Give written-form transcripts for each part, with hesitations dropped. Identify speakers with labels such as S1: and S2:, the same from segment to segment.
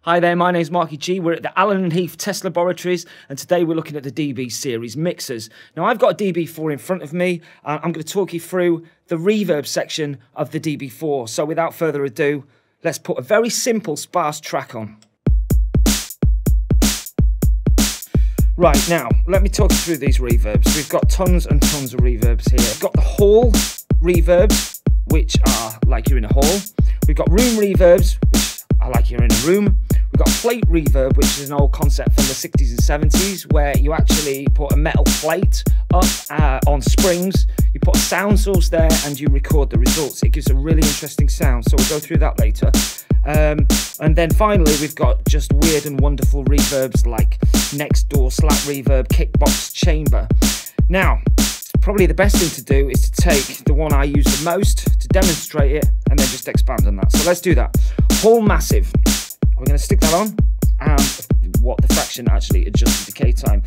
S1: Hi there, my name's Marky G. We're at the Allen Heath Test Laboratories, and today we're looking at the DB series mixers. Now, I've got a DB4 in front of me, and I'm going to talk you through the reverb section of the DB4. So without further ado, let's put a very simple sparse track on. Right, now, let me talk you through these reverbs. We've got tons and tons of reverbs here. We've got the hall reverbs, which are like you're in a hall. We've got room reverbs, which are like you're in a room. We've got plate reverb, which is an old concept from the 60s and 70s, where you actually put a metal plate up on springs, you put a sound source there, and you record the results. It gives a really interesting sound, so we'll go through that later. And then finally, we've got just weird and wonderful reverbs like next door, slap reverb, kickbox, chamber. Now, probably the best thing to do is to take the one I use the most to demonstrate it, and then just expand on that. So let's do that. Hall massive. We're going to stick that on, and what the fraction actually adjusts the decay time.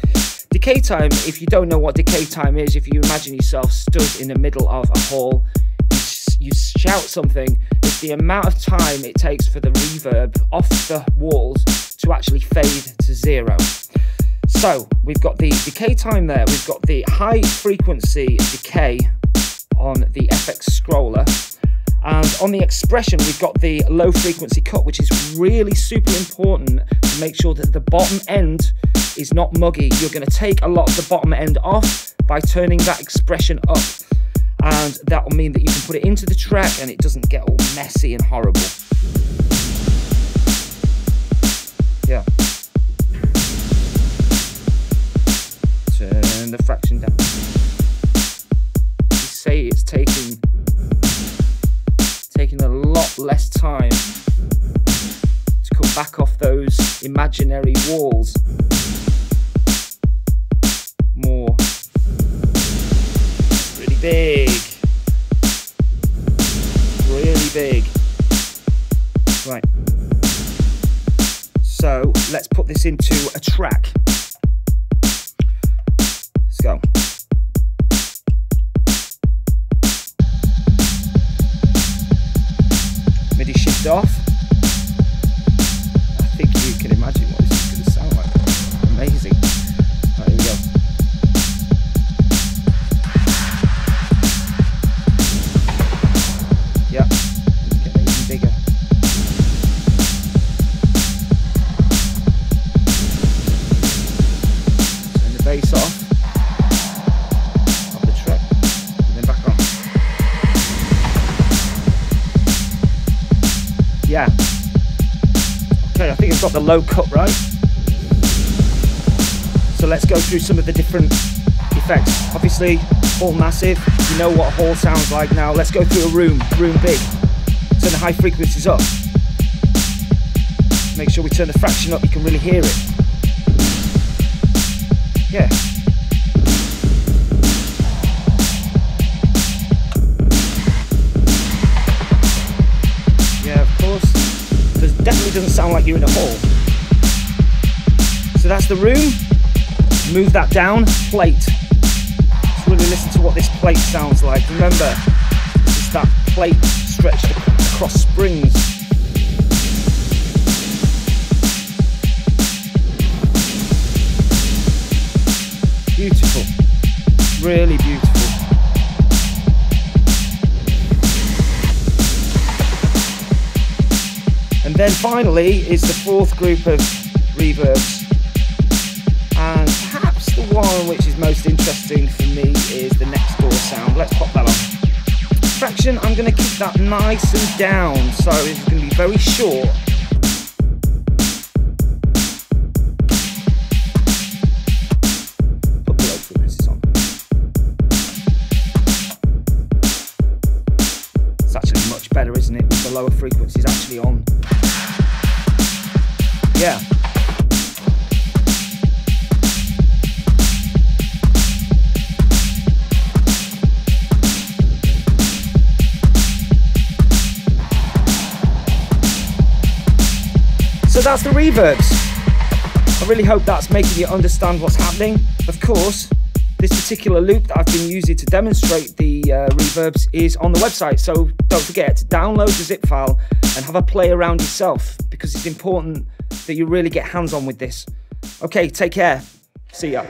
S1: Decay time, if you don't know what decay time is, if you imagine yourself stood in the middle of a hall, you shout something, it's the amount of time it takes for the reverb off the walls to actually fade to zero. So we've got the decay time there, we've got the high frequency decay on the FX scroller, and on the expression we've got the low frequency cut, which is really super important to make sure that the bottom end is not muggy. You're going to take a lot of the bottom end off by turning that expression up, and that will mean that you can put it into the track and it doesn't get all messy and horrible. Yeah. Turn the fraction down. You say it's taking a lot less time to come back off those imaginary walls. More. Really big. Really big. Right. So let's put this into a track. Let's go. MIDI shift off. I think you can imagine what this is going to sound like. Amazing. Right, here we go. Yeah, getting even bigger. Turn the bass off. Yeah. Okay, I think I've got the low cut right. So let's go through some of the different effects. Obviously, hall massive. You know what a hall sounds like now. Let's go through a room big. Turn the high frequencies up. Make sure we turn the fraction up, you can really hear it. Yeah. Definitely doesn't sound like you're in a hall. So that's the room. Move that down. Plate. Let's really listen to what this plate sounds like. Remember, it's that plate stretched across springs. Beautiful. Really beautiful. And then finally is the fourth group of reverbs, and perhaps the one which is most interesting for me is the next door sound. Let's pop that on. Fraction, I'm going to keep that nice and down, so it's going to be very short. Put the low frequencies on. It's actually much better, isn't it, with the lower frequencies actually on. Yeah. So that's the reverbs. I really hope that's making you understand what's happening. Of course, this particular loop that I've been using to demonstrate the reverbs is on the website, so don't forget to download the zip file and have a play around yourself, because it's important that you really get hands-on with this. Okay, take care. See ya.